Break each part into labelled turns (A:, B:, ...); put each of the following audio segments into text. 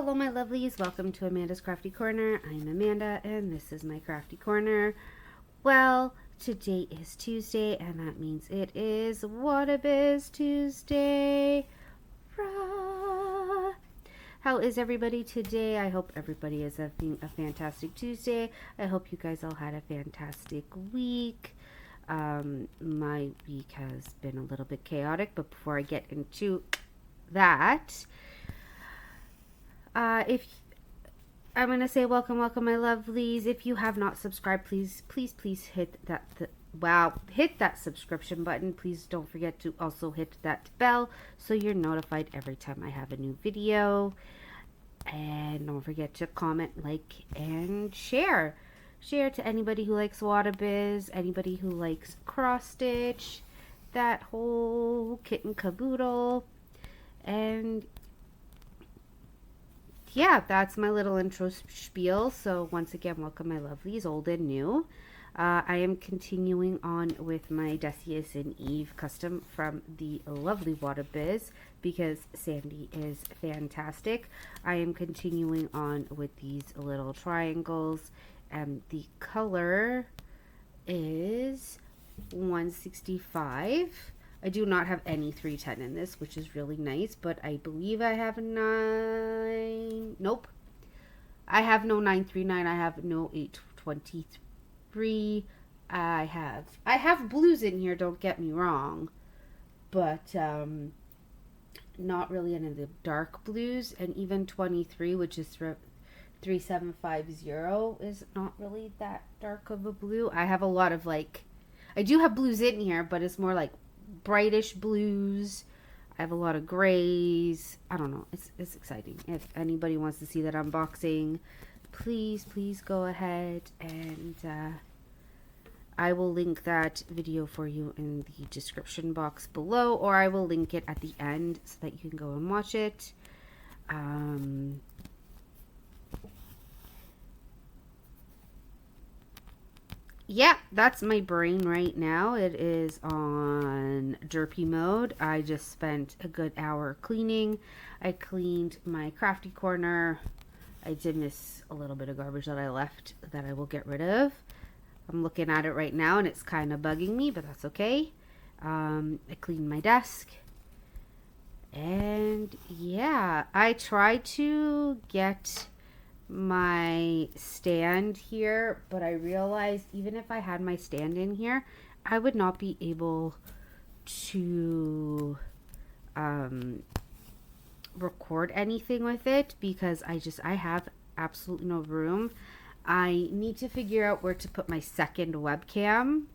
A: hello my lovelies, welcome to Amanda's Crafty Corner. I'm Amanda and this is my Crafty Corner. Well, today is Tuesday and that means it is Wattobizz Tuesday. Rah! How is everybody today? I hope everybody is having a fantastic Tuesday. I hope you guys all had a fantastic week. My week has been a little bit chaotic, but before I get into that, if I'm gonna say welcome my lovelies. If you have not subscribed, please hit that subscription button. Please don't forget to also hit that bell so you're notified every time I have a new video. And don't forget to comment, like, and share to anybody who likes Wattobizz, anybody who likes cross stitch, that whole kit and caboodle. And yeah, that's my little intro spiel. So once again, welcome my lovelies, old and new. I am continuing on with my Decius and Eve custom from the lovely Wattobizz because Sandy is fantastic. I am continuing on with these little triangles, and the color is 165. I do not have any 310 in this, which is really nice, but I believe I have 9. Nope. I have no 939. I have no 823. I have blues in here, don't get me wrong, but not really any of the dark blues, and even 23, which is 3750, is not really that dark of a blue. I have a lot of I do have blues in here, but it's more like brightish blues. I have a lot of grays. I don't know. It's exciting. If anybody wants to see that unboxing, please go ahead, and I will link that video for you in the description box below, or I will link it at the end so that you can go and watch it. Yeah, that's my brain right now. It is on derpy mode. I just spent a good hour cleaning. I cleaned my crafty corner. I did miss a little bit of garbage that I left that I will get rid of. I'm looking at it right now and it's kind of bugging me, but that's okay. I cleaned my desk. And yeah, I tried to get my stand here, but I realized even if I had my stand in here, I would not be able to record anything with it because I have absolutely no room. I need to figure out where to put my second webcam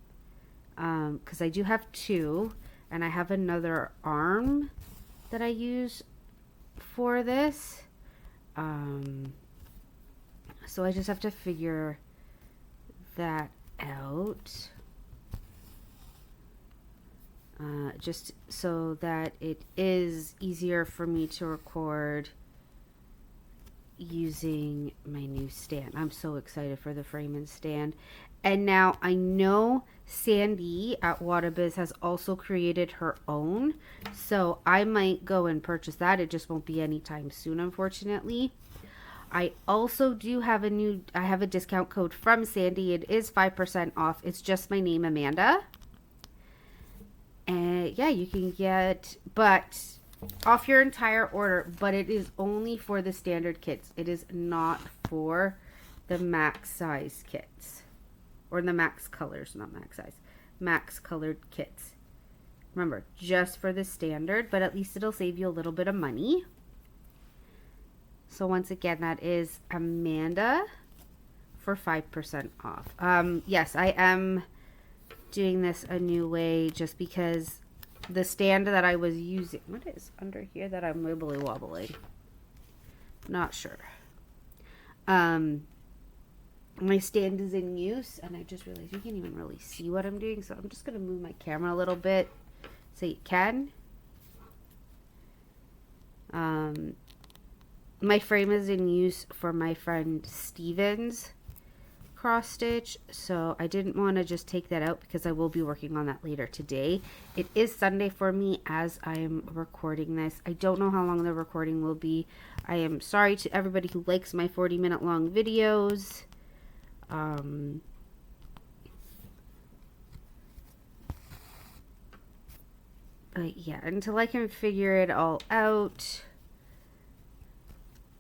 A: because I do have 2, and I have another arm that I use for this. So I just have to figure that out, just so that it is easier for me to record using my new stand. I'm so excited for the frame and stand. And now I know Sandy at Wattobizz has also created her own, so I might go and purchase that. It just won't be anytime soon, unfortunately. I also do have I have a discount code from Sandy. It is 5% off. It's just my name, Amanda. And yeah, you can get, but off your entire order, but it is only for the standard kits. It is not for the max size kits or the max colors, not max size, max colored kits. Remember, just for the standard, but at least it'll save you a little bit of money. So once again, that is Amanda for 5% off. Yes, I am doing this a new way just because the stand that I was using, what is under here that I'm wibbly wobbling? Not sure. My stand is in use, and I just realized you can't even really see what I'm doing, so I'm just going to move my camera a little bit so you can. My frame is in use for my friend Steven's cross stitch, so I didn't want to just take that out because I will be working on that later today. It is Sunday for me as I am recording this. I don't know how long the recording will be. I am sorry to everybody who likes my 40-minute long videos. But yeah, until I can figure it all out,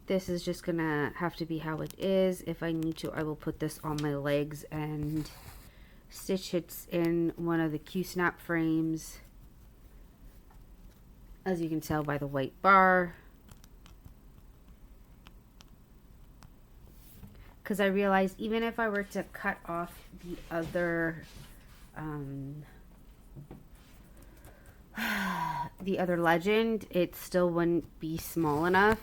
A: this is just gonna have to be how it is. If I need to, I will put this on my legs and stitch it in one of the Q-snap frames, as you can tell by the white bar. Because I realized even if I were to cut off the other legend, it still wouldn't be small enough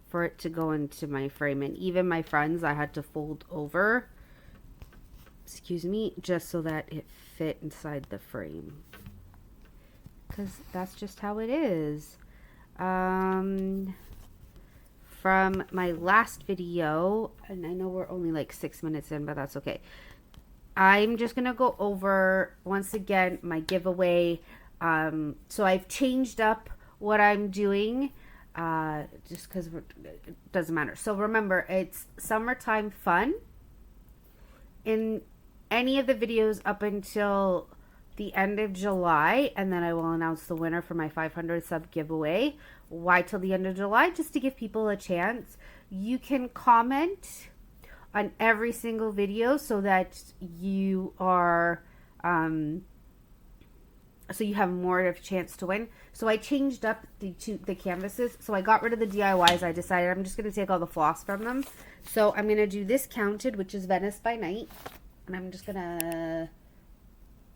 A: for it to go into my frame. And even my friends, I had to fold over, excuse me, just so that it fit inside the frame, because that's just how it is. From my last video, and I know we're only like 6 minutes in, but that's okay. I'm just gonna go over once again my giveaway. So I've changed up what I'm doing, just because it doesn't matter. So remember, it's summertime fun. In any of the videos up until the end of July, and then I will announce the winner for my 500 sub giveaway. Why till the end of July? Just to give people a chance. You can comment on every single video so that you are so you have more of a chance to win. So I changed up the canvases. So I got rid of the DIYs. I decided I'm just going to take all the floss from them. So I'm going to do this counted, which is Venice by Night. And I'm just going to,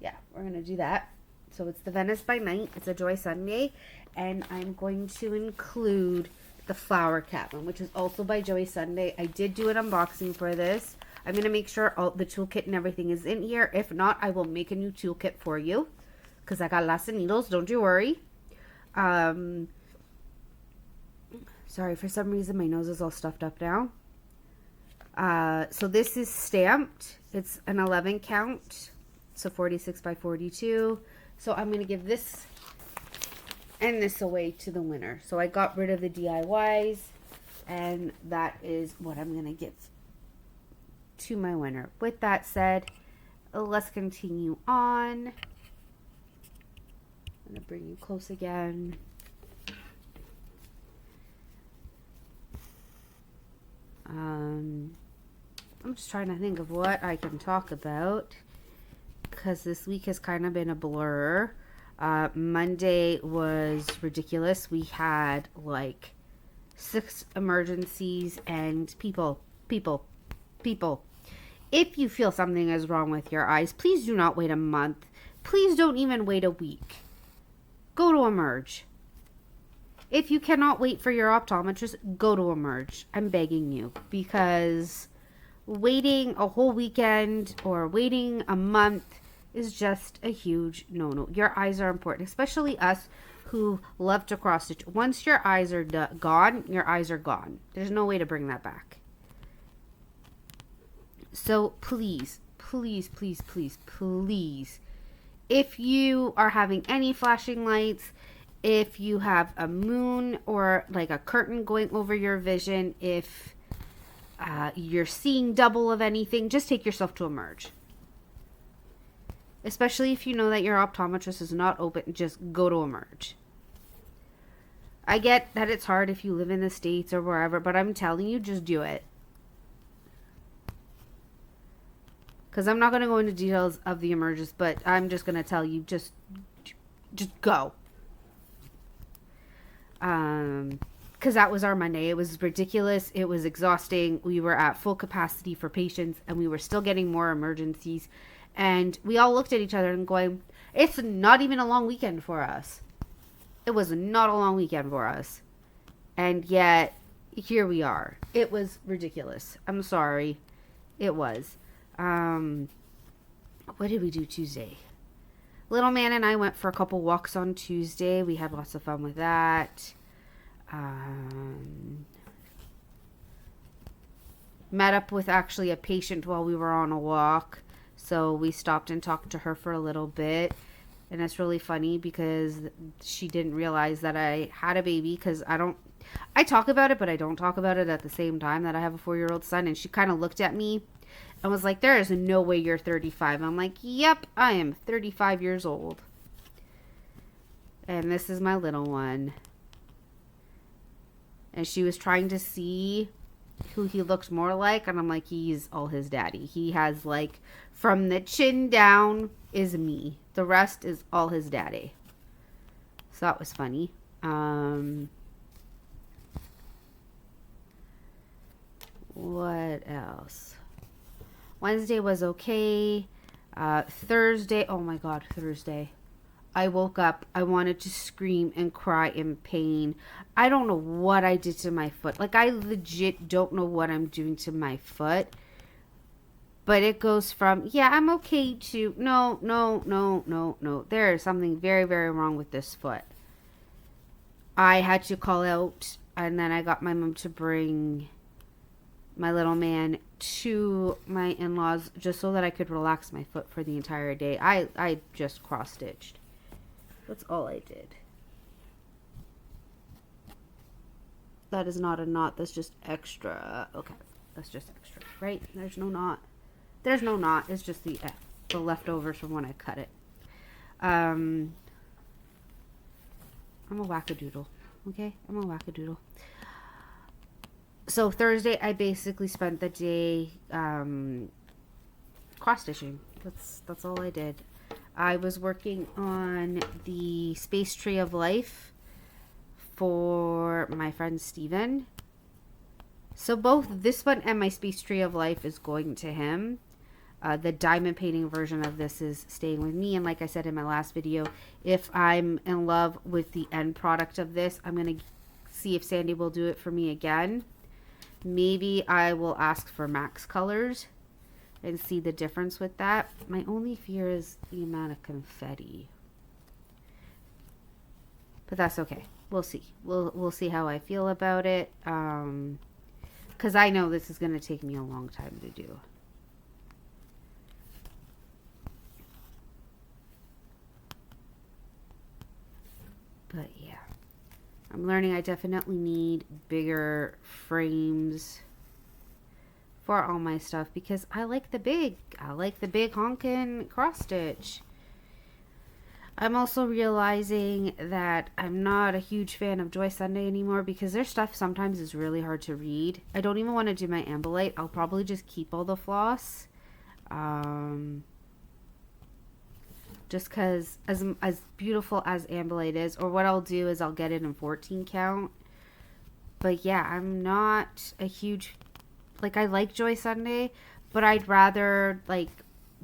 A: yeah, we're going to do that. So it's the Venice by Night. It's a Joy Sunday. And I'm going to include the Flower Cat one, which is also by Joy Sunday. I did do an unboxing for this. I'm going to make sure all the toolkit and everything is in here. If not, I will make a new toolkit for you, because I got lots of needles. Don't you worry. Sorry, for some reason my nose is all stuffed up now. So this is stamped. It's an 11 count. So 46 by 42. So I'm going to give this and this away to the winner. So I got rid of the DIYs, and that is what I'm going to give to my winner. With that said, let's continue on. I'm going to bring you close again. I'm just trying to think of what I can talk about, because this week has kind of been a blur. Monday was ridiculous. We had like 6 emergencies, and people. If you feel something is wrong with your eyes, please do not wait a month. Please don't even wait a week. Go to Emerge. If you cannot wait for your optometrist, go to Emerge. I'm begging you, because waiting a whole weekend or waiting a month is just a huge no-no. Your eyes are important, especially us who love to cross stitch. Once your eyes are gone, your eyes are gone. There's no way to bring that back. So please, if you are having any flashing lights, if you have a moon or like a curtain going over your vision, if you're seeing double of anything, just take yourself to Emerge. Especially if you know that your optometrist is not open, just go to Emerge. I get that it's hard if you live in the States or wherever, but I'm telling you, just do it. Because I'm not going to go into details of the Emerges, but I'm just going to tell you, just go. Because that was our Monday. It was ridiculous. It was exhausting. We were at full capacity for patients, and we were still getting more emergencies. And we all looked at each other and going, it's not even a long weekend for us. It was not a long weekend for us. And yet, here we are. It was ridiculous. I'm sorry. It was. What did we do Tuesday? Little man and I went for a couple walks on Tuesday. We had lots of fun with met up with actually a patient while we were on a walk. So we stopped and talked to her for a little bit. And it's really funny because she didn't realize that I had a baby, because I talk about it, but I don't talk about it at the same time, that I have a 4-year-old son. And she kind of looked at me and was like, there is no way you're 35. I'm like, yep, I am 35 years old. And this is my little one. And she was trying to see who he looked more like. And I'm like, he's all his daddy. He has like, from the chin down is me. The rest is all his daddy. So that was funny. What else? Wednesday was okay. Thursday, oh my God, Thursday. I woke up, I wanted to scream and cry in pain. I don't know what I did to my foot. Like, I legit don't know what I'm doing to my foot. But it goes from, yeah, I'm okay, to, no. There is something very, very wrong with this foot. I had to call out, and then I got my mom to bring my little man to my in-laws just so that I could relax my foot for the entire day. I just cross-stitched. That's all I did. That is not a knot. That's just extra. Okay. That's just extra, right? There's no knot. There's no knot. It's just the leftovers from when I cut it. I'm a wackadoodle. Okay? I'm a wackadoodle. So Thursday, I basically spent the day cross-stitching. That's all I did. I was working on the Space Tree of Life for my friend Steven. So both this one and my Space Tree of Life is going to him. The diamond painting version of this is staying with me. And like I said in my last video, if I'm in love with the end product of this, I'm going to see if Sandy will do it for me again. Maybe I will ask for Max colors and see the difference with that. My only fear is the amount of confetti. But that's okay. We'll see. We'll see how I feel about it. Because I know this is going to take me a long time to do. But yeah. I'm learning I definitely need bigger frames for all my stuff, because I like the big honkin' cross stitch. I'm also realizing that I'm not a huge fan of Joy Sunday anymore, because their stuff sometimes is really hard to read. I don't even want to do my Ambolite. I'll probably just keep all the floss. Just because as beautiful as Ambolite is, or what I'll do is I'll get it in 14 count. But yeah, I'm not a huge, like, I like Joy Sunday, but I'd rather like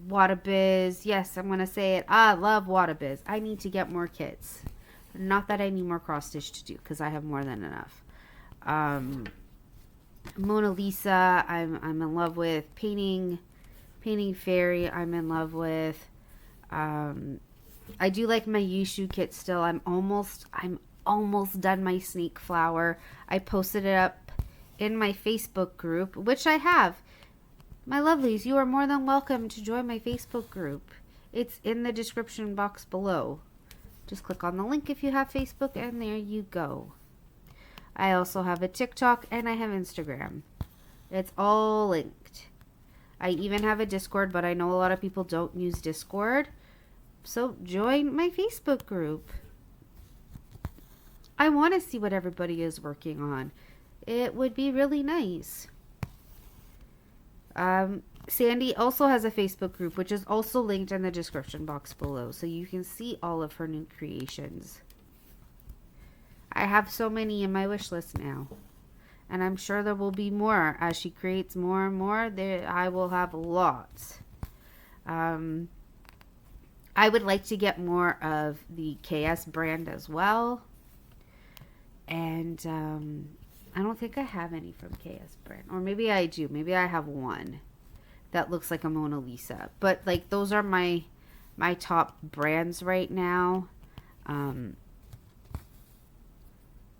A: Wattobizz. Yes, I'm going to say it. I love Wattobizz. I need to get more kits. Not that I need more cross stitch to do, because I have more than enough. Mona Lisa, I'm in love with. Painting Fairy, I'm in love with. I do like my Yushu kit still. I'm almost done my snake flower. I posted it up in my Facebook group, which I have. My lovelies, you are more than welcome to join my Facebook group. It's in the description box below. Just click on the link if you have Facebook, and there you go. I also have a TikTok, and I have Instagram. It's all linked. I even have a Discord, but I know a lot of people don't use Discord. So join my Facebook group. I want to see what everybody is working on. It would be really nice. Sandy also has a Facebook group, which is also linked in the description box below, so you can see all of her new creations. I have so many in my wish list now. And I'm sure there will be more. As she creates more and more, I will have lots. I would like to get more of the KS brand as well. And I don't think I have any from KS brand. Or maybe I do. Maybe I have one that looks like a Mona Lisa. But like, those are my top brands right now.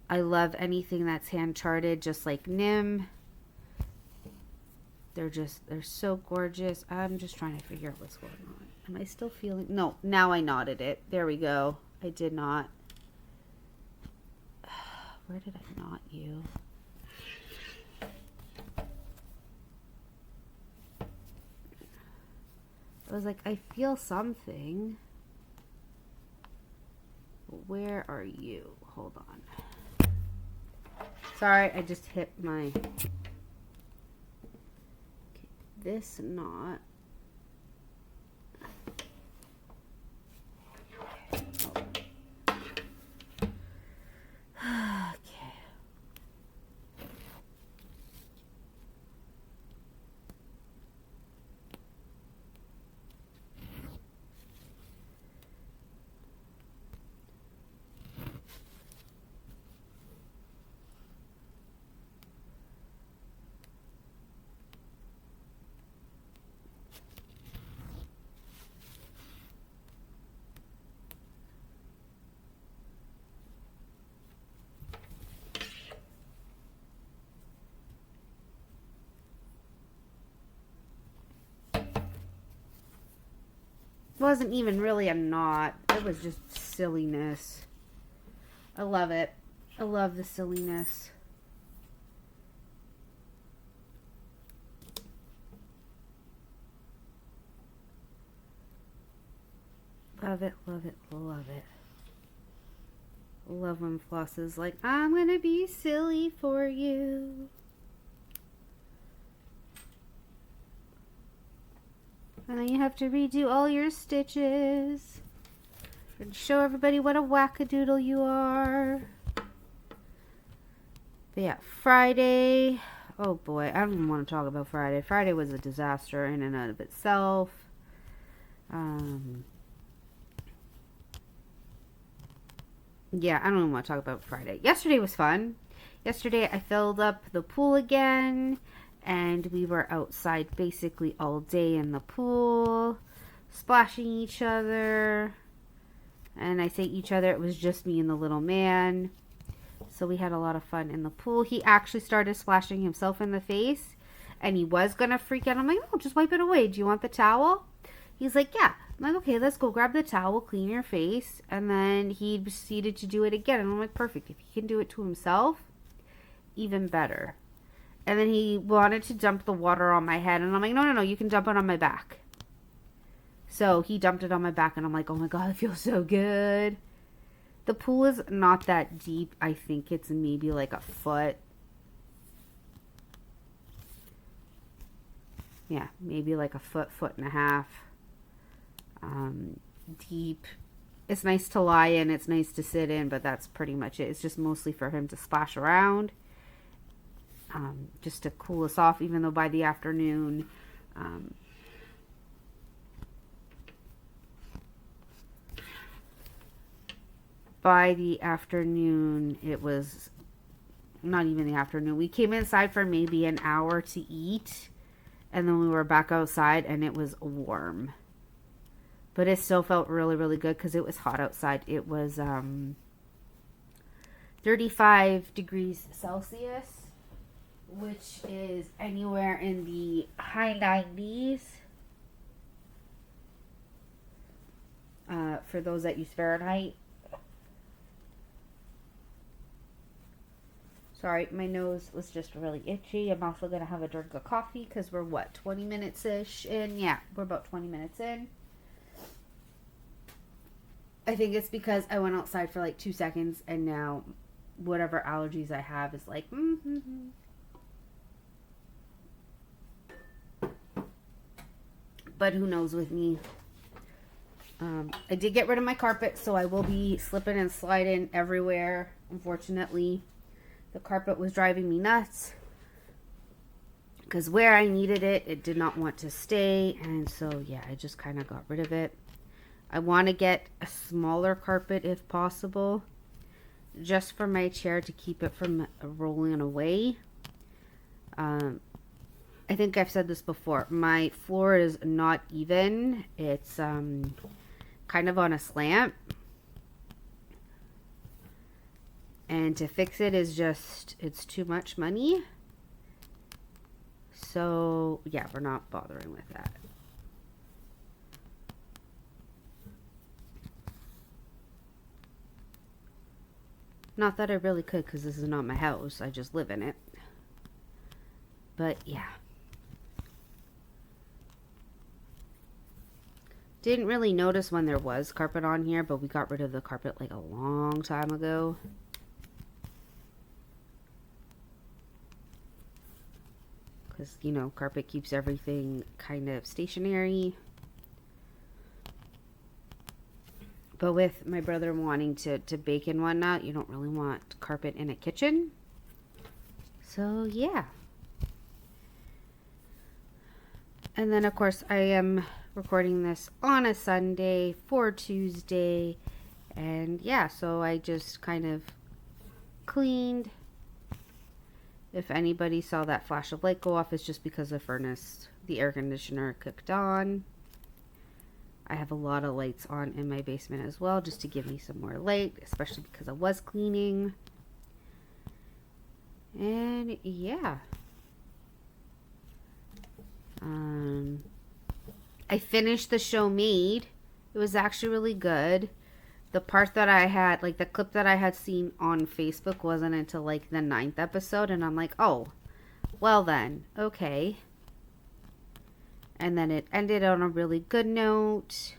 A: I love anything that's hand charted, just like Nim. they're so gorgeous. I'm just trying to figure out what's going on. Am I still feeling? No, now I knotted it. There we go. I did not. Where did I knot you? I was like, I feel something. Where are you? Hold on. Sorry, I just hit my... Okay, this knot. Wasn't even really a knot. It was just silliness. I love it. I love the silliness. Love it, love it, love it. Love when Floss is like, I'm gonna be silly for you. And then you have to redo all your stitches and show everybody what a wackadoodle you are. But yeah, Friday. Oh boy, I don't even want to talk about Friday. Friday was a disaster in and of itself. Yeah, I don't even want to talk about Friday. Yesterday was fun. Yesterday I filled up the pool again. And we were outside basically all day in the pool, splashing each other. And I say each other, it was just me and the little man. So we had a lot of fun in the pool. He actually started splashing himself in the face. And he was going to freak out. I'm like, no, just wipe it away. Do you want the towel? He's like, yeah. I'm like, okay, let's go grab the towel, clean your face. And then he proceeded to do it again. And I'm like, perfect. If he can do it to himself, even better. And then he wanted to dump the water on my head. And I'm like, no, you can dump it on my back. So he dumped it on my back. And I'm like, oh my God, it feels so good. The pool is not that deep. I think it's maybe like a foot. Yeah, maybe like a foot, foot and a half. Deep. It's nice to lie in. It's nice to sit in. But that's pretty much it. It's just mostly for him to splash around. Just to cool us off, even though by the afternoon, it was not even the afternoon. We came inside for maybe an hour to eat, and then we were back outside, and it was warm. But it still felt really, really good because it was hot outside. It was 35 degrees Celsius. Which is anywhere in the high 90s. For those that use Fahrenheit. Sorry, my nose was just really itchy. I'm also going to have a drink of coffee because we're, 20 minutes-ish in? Yeah, we're about 20 minutes in. I think it's because I went outside for like 2 seconds and now whatever allergies I have is like, But who knows with me. I did get rid of my carpet, so I will be slipping and sliding everywhere. Unfortunately, the carpet was driving me nuts. Because where I needed it, it did not want to stay. And so, yeah, I just kind of got rid of it. I want to get a smaller carpet if possible. Just for my chair to keep it from rolling away. I think I've said this before. My floor is not even. It's kind of on a slant. And to fix it is just, it's too much money. So, yeah, we're not bothering with that. Not that I really could, because this is not my house. I just live in it. But, yeah. Didn't really notice when there was carpet on here, but we got rid of the carpet like a long time ago. Because, you know, carpet keeps everything kind of stationary. But with my brother wanting to bake and whatnot, you don't really want carpet in a kitchen. So, yeah. And then, of course, I am recording this on a Sunday for Tuesday. And, yeah, so I just kind of cleaned. If anybody saw that flash of light go off, it's just because the furnace, the air conditioner kicked on. I have a lot of lights on in my basement as well, just to give me some more light, especially because I was cleaning. And yeah. I finished the show Made. It was actually really good. The part that I had, like the clip that I had seen on Facebook wasn't until like the 9th episode. And I'm like, oh, well then, okay. And then it ended on a really good note.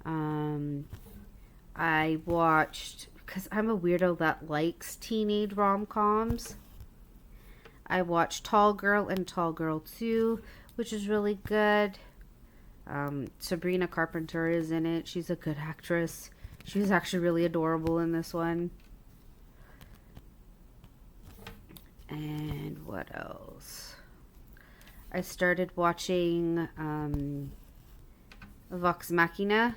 A: I watched, because I'm a weirdo that likes teenage rom-coms. I watched Tall Girl and Tall Girl 2, which is really good. Sabrina Carpenter is in it. She's a good actress. She was actually really adorable in this one. And what else? I started watching Vox Machina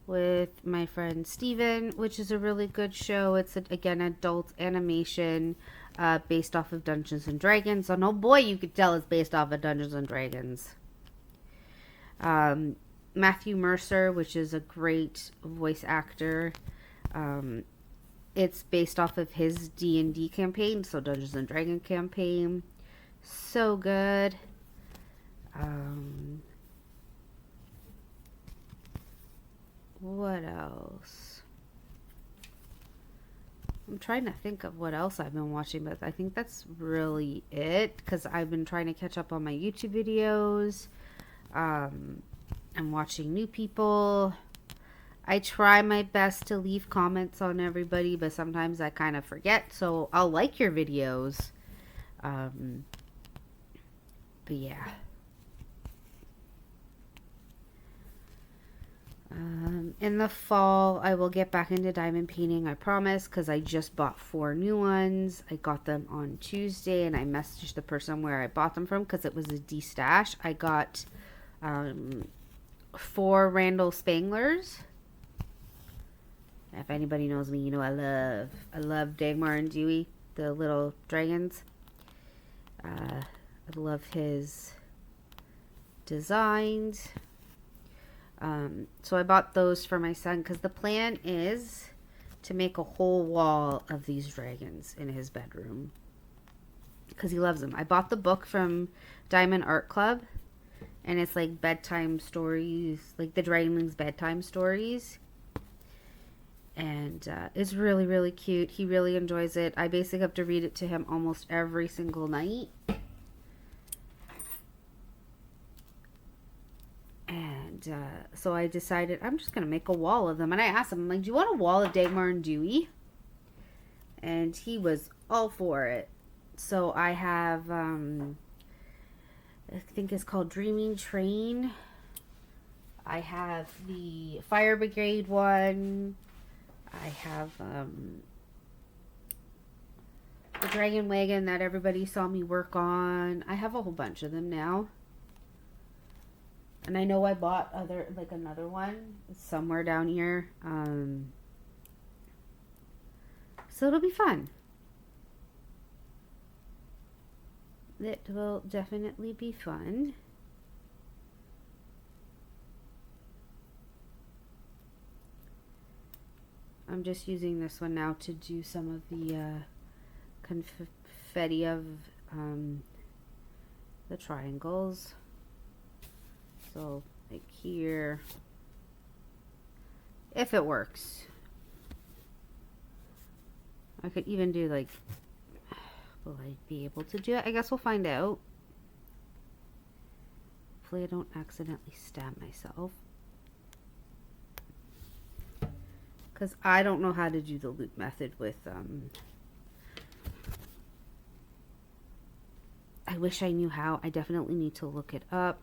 A: with my friend Steven, which is a really good show. It's, again, adult animation based off of Dungeons and Dragons. So, no boy, you could tell it's based off of Dungeons and Dragons. Matthew Mercer, which is a great voice actor. It's based off of his D&D campaign, so Dungeons and Dragons campaign. So good. What else? I'm trying to think of what else I've been watching, but I think that's really it, because I've been trying to catch up on my YouTube videos. I'm watching new people. I try my best to leave comments on everybody, but sometimes I kind of forget, so I'll like your videos. But yeah. In the fall, I will get back into diamond painting, I promise, because I just bought 4 new ones. I got them on Tuesday, and I messaged the person where I bought them from, because it was a D-stash. I got 4 Randall Spanglers. If anybody knows me, you know I love Dagmar and Dewey, the little dragons. I love his designs. So I bought those for my son, because the plan is to make a whole wall of these dragons in his bedroom, because he loves them. I bought the book from Diamond Art Club, and it's like bedtime stories, like the Dragonlings bedtime stories. And it's really, really cute. He really enjoys it. I basically have to read it to him almost every single night. And so I decided I'm just going to make a wall of them. And I asked him, I'm like, do you want a wall of Dagmar and Dewey? And he was all for it. So I have, I think it's called Dreaming Train. I have the Fire Brigade one. I have the Dragon Wagon that everybody saw me work on. I have a whole bunch of them now. And I know I bought another one. It's somewhere down here. So it'll be fun. It will definitely be fun. I'm just using this one now to do some of the confetti of the triangles. So like here, if it works. I could even do like, will I be able to do it? I guess we'll find out. Hopefully I don't accidentally stab myself. Because I don't know how to do the loop method with, I wish I knew how. I definitely need to look it up.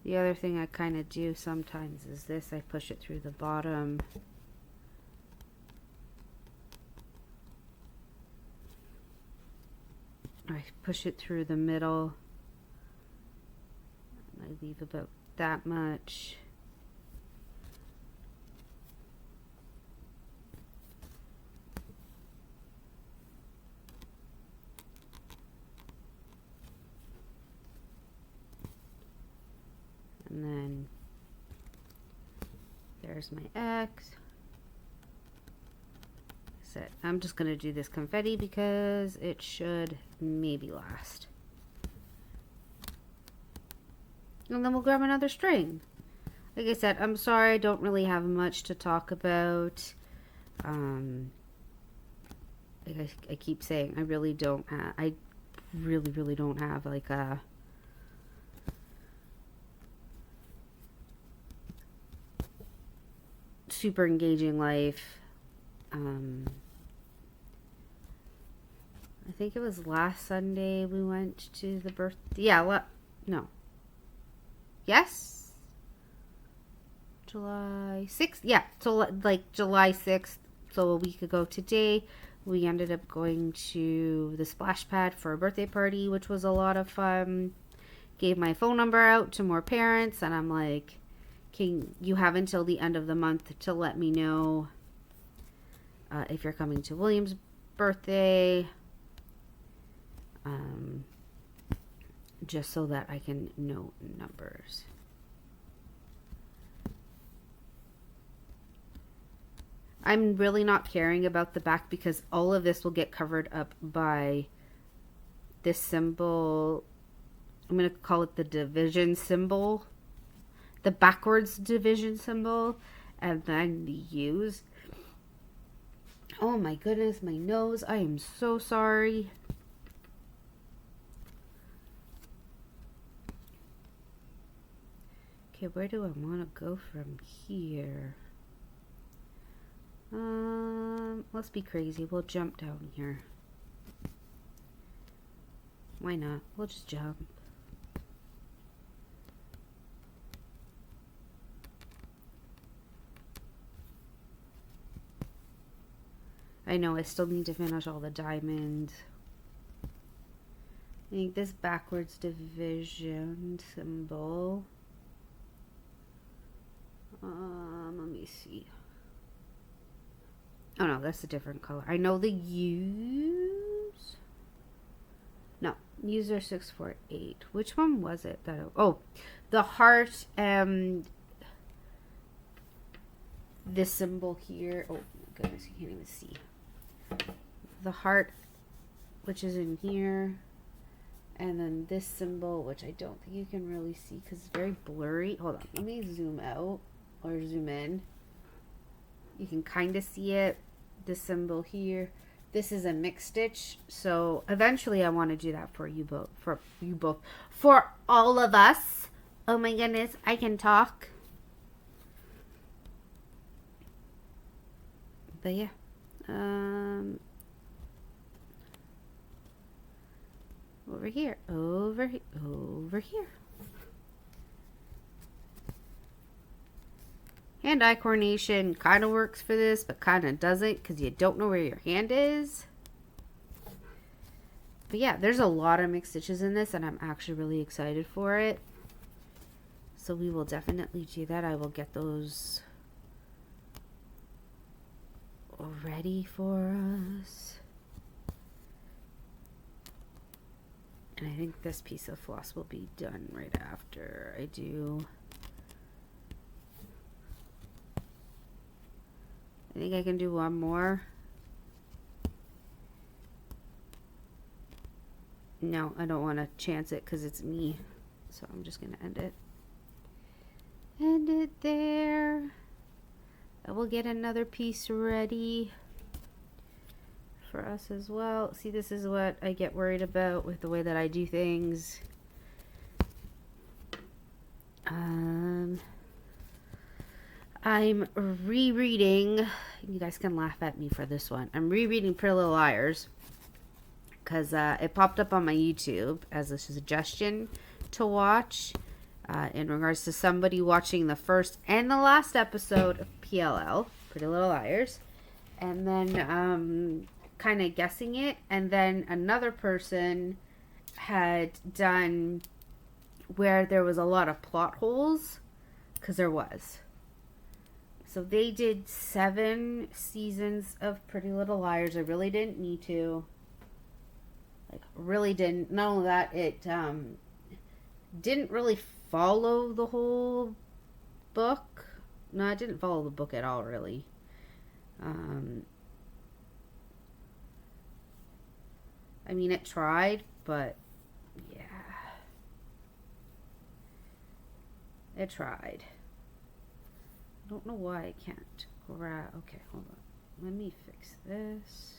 A: The other thing I kind of do sometimes is this. I push it through the bottom. I push it through the middle. I leave about that much. And then there's my X. That's it. I'm just going to do this confetti because it should maybe last. And then we'll grab another string. Like I said, I'm sorry I don't really have much to talk about. Like I keep saying, I really don't have, I really don't have like a super engaging life. I think it was last Sunday we went to the birthday. Yeah, no. Yes? July 6th? Yeah, so like July 6th, so a week ago today, we ended up going to the splash pad for a birthday party, which was a lot of fun. Gave my phone number out to more parents, and I'm like, can you have until the end of the month to let me know if you're coming to William's birthday, just so that I can know numbers. I'm really not caring about the back because all of this will get covered up by this symbol. I'm going to call it the division symbol, the backwards division symbol, and then the U's. Oh my goodness, my nose. I am so sorry. Okay, where do I want to go from here? Let's be crazy. We'll jump down here. Why not? We'll just jump. I know I still need to finish all the diamonds. I think this backwards division symbol. Let me see. Oh no, that's a different color. I know the U's. No, U's are 6, 4, 8. Which one was it that? Oh, the heart and this symbol here. Oh my goodness, you can't even see. The heart, which is in here, and then this symbol, which I don't think you can really see because it's very blurry. Hold on, let me zoom out or zoom in. You can kind of see it. This symbol here. This is a mixed stitch, so eventually I want to do that for you both. For all of us. Oh my goodness, I can talk. But yeah. Over here. Over here. Hand-eye coordination kind of works for this, but kind of doesn't because you don't know where your hand is. But yeah, there's a lot of mixed stitches in this, and I'm actually really excited for it. So we will definitely do that. I will get those ready for us. And I think this piece of floss will be done right after I do. I think I can do one more. No, I don't want to chance it because it's me. So I'm just going to end it. End it there. I will get another piece ready for us as well. See, this is what I get worried about with the way that I do things. I'm rereading. You guys can laugh at me for this one. I'm rereading Pretty Little Liars because it popped up on my YouTube as a suggestion to watch in regards to somebody watching the first and the last episode of PLL, Pretty Little Liars, and then kind of guessing it. And then another person had done where there was a lot of plot holes, because there was. So they did 7 seasons of Pretty Little Liars. I really didn't need to. Like, really didn't. Not only that, it didn't really follow the whole book. No, I didn't follow the book at all, really. I mean, it tried, but yeah. It tried. I don't know why I can't grab. Okay, hold on. Let me fix this.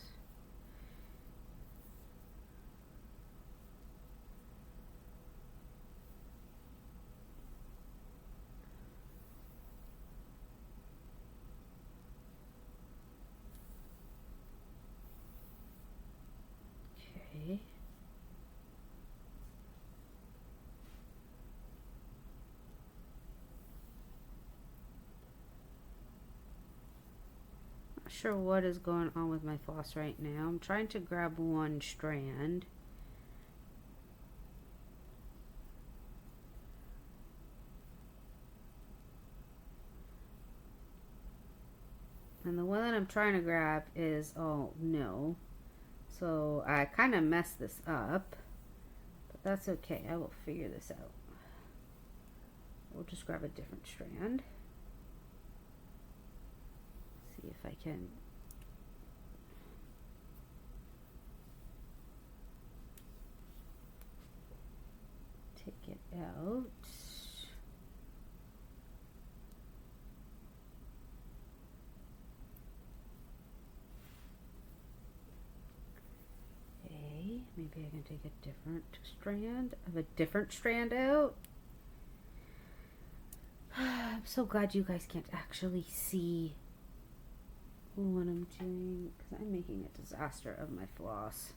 A: Okay. Sure what is going on with my floss right now. I'm trying to grab one strand. And the one that I'm trying to grab is, oh no. So I kind of messed this up. But that's okay. I will figure this out. We'll just grab a different strand. See if I can take it out. Okay, maybe I can take a different strand out. I'm so glad you guys can't actually see what I'm doing, because I'm making a disaster of my floss.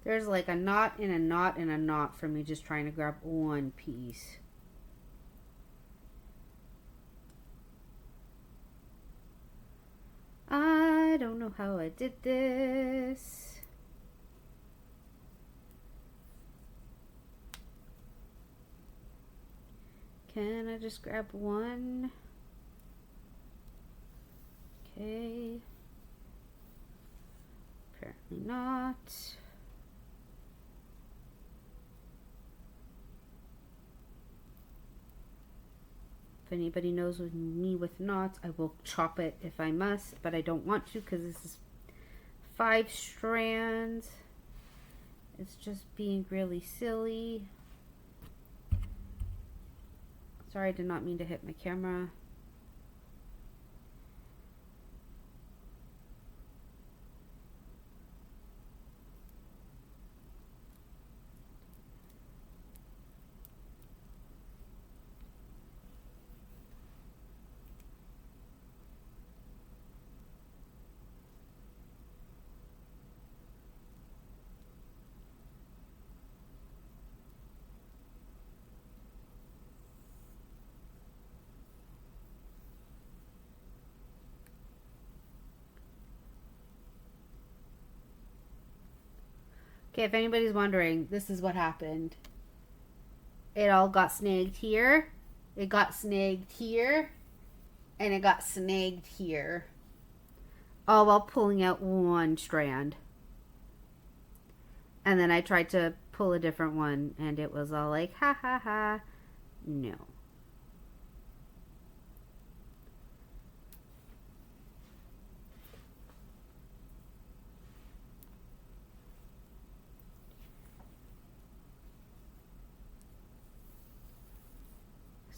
A: There's like a knot and a knot and a knot for me just trying to grab one piece. I don't know how I did this. Can I just grab one? Okay. Apparently not. If anybody knows me with knots, I will chop it if I must, but I don't want to because this is 5 strands. It's just being really silly. Sorry, I did not mean to hit my camera. Okay, if anybody's wondering, this is what happened. It all got snagged here. It got snagged here. And it got snagged here. All while pulling out one strand. And then I tried to pull a different one. And it was all like, ha ha ha. No.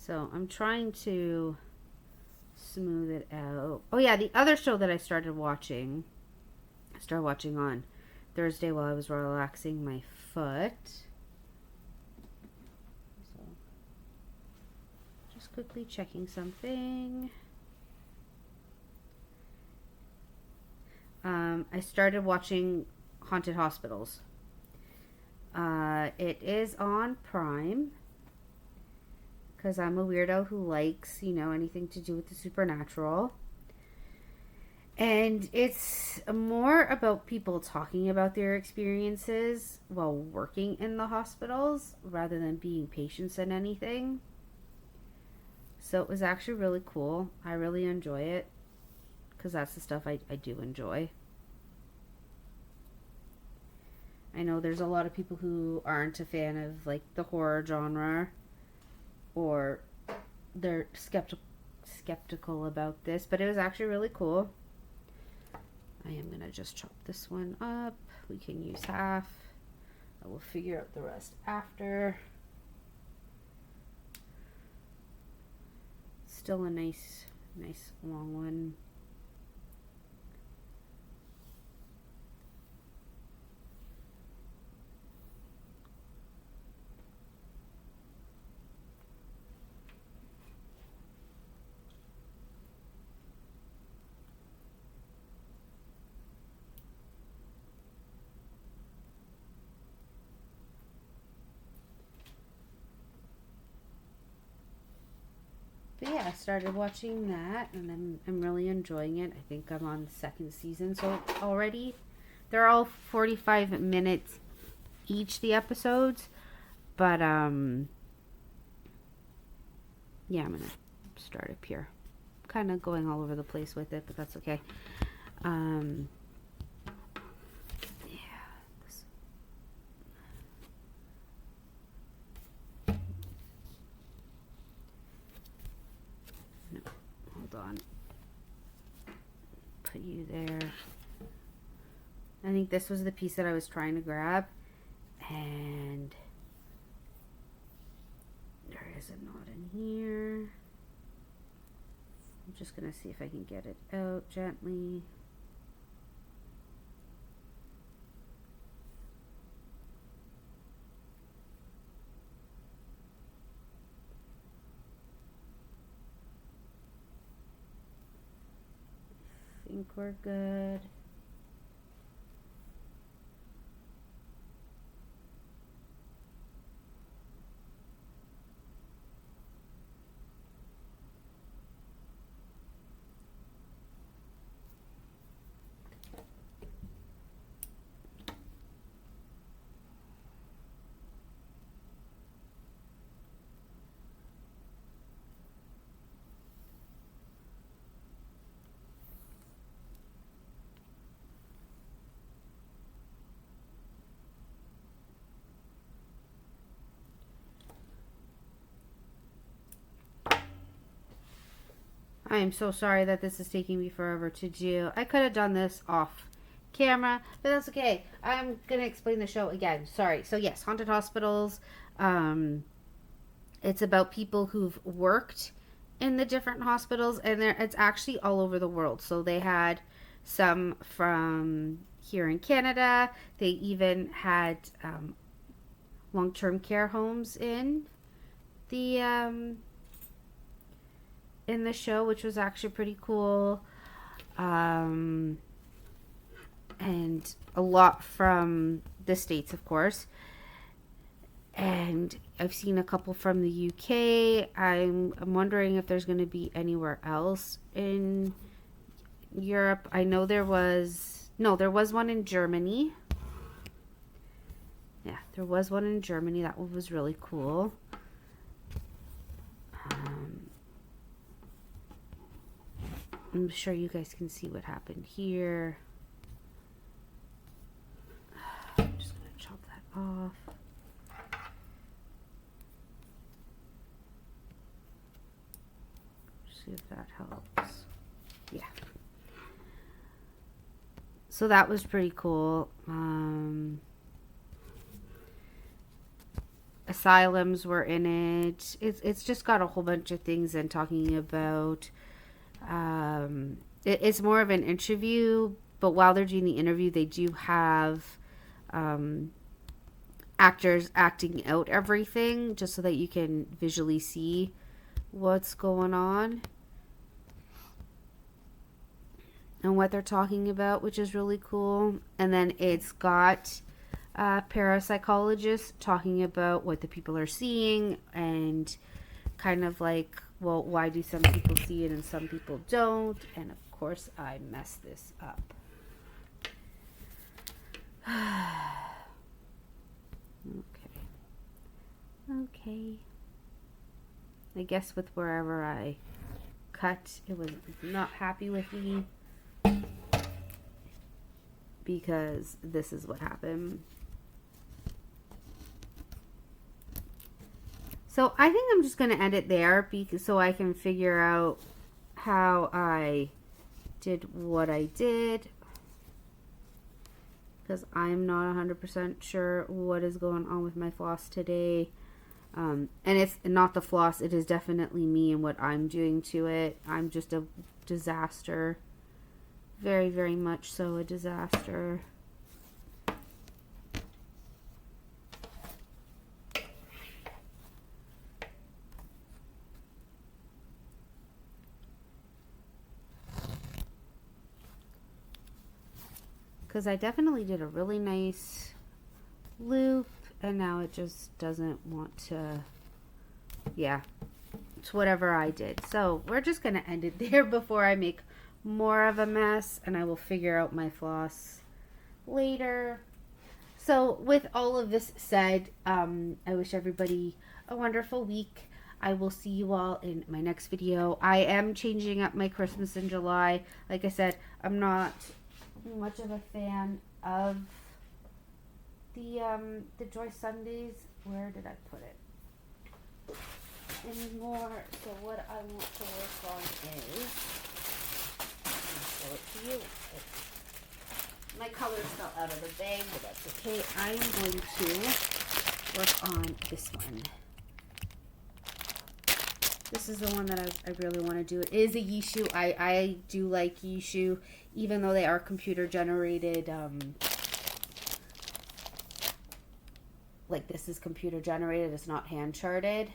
A: So I'm trying to smooth it out. Oh yeah, the other show that I started watching on Thursday while I was relaxing my foot. So just quickly checking something. I started watching Haunted Hospitals. It is on Prime. Because I'm a weirdo who likes, anything to do with the supernatural. And it's more about people talking about their experiences while working in the hospitals rather than being patients in anything. So it was actually really cool. I really enjoy it because that's the stuff I do enjoy. I know there's a lot of people who aren't a fan of like the horror genre, or they're skeptical about this, but it was actually really cool. I am going to just chop this one up. We can use half. I will figure out the rest after. Still a nice long one. But yeah, I started watching that, and I'm really enjoying it. I think I'm on the second season so already. They're all 45 minutes each, the episodes. But, yeah, I'm going to start up here. Kind of going all over the place with it, but that's okay. On, put you there. I think this was the piece that I was trying to grab, and there is a knot in here. I'm just gonna see if I can get it out gently. I think we're good. I am so sorry that this is taking me forever to do. I could have done this off camera, but that's okay. I'm going to explain the show again. Sorry. So yes, Haunted Hospitals. It's about people who've worked in the different hospitals, and it's actually all over the world. So they had some from here in Canada. They even had long-term care homes in the show, which was actually pretty cool. And a lot from the States, of course. And I've seen a couple from the UK. I'm wondering if there's going to be anywhere else in Europe. I know there was one in Germany. Yeah, there was one in Germany. That one was really cool. I'm sure you guys can see what happened here. I'm just going to chop that off. See if that helps. Yeah. So that was pretty cool. Asylums were in it. It's just got a whole bunch of things and talking about it's more of an interview, but while they're doing the interview, they do have actors acting out everything just so that you can visually see what's going on and what they're talking about, which is really cool. And then it's got parapsychologists talking about what the people are seeing and kind of like, well, why do some people see it and some people don't? And of course, I messed this up. Okay. I guess with wherever I cut, it was not happy with me because this is what happened. So I think I'm just going to end it there so I can figure out how I did what I did. Because I'm not 100% sure what is going on with my floss today. And it's not the floss. It is definitely me and what I'm doing to it. I'm just a disaster. Very, very much so a disaster. Because I definitely did a really nice loop, and now it just doesn't want to, yeah, it's whatever I did. So we're just going to end it there before I make more of a mess, and I will figure out my floss later. So with all of this said, I wish everybody a wonderful week. I will see you all in my next video. I am changing up my Christmas in July. Like I said, I'm not much of a fan of the Joy Sundays. Where did I put it anymore? So what I want to work on is, I'll show it to you. My colors fell out of the bag, but that's okay. I'm going to work on this one. This is the one that I really want to do. It is a Yishu. I do like Yishu, even though they are computer generated. Like this is computer generated. It's not hand charted.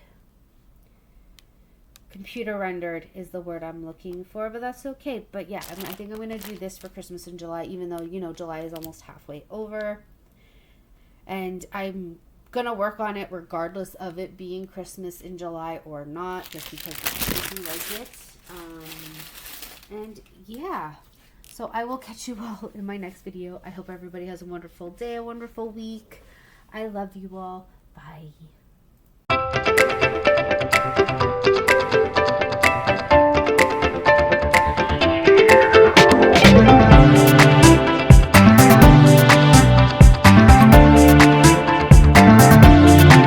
A: Computer rendered is the word I'm looking for, but that's okay. But yeah, I think I'm going to do this for Christmas in July, even though, you know, July is almost halfway over. And I'm gonna work on it regardless of it being Christmas in July or not, just because I do like it. And yeah, so I will catch you all in my next video. I hope everybody has a wonderful day, a wonderful week. I love you all. Bye.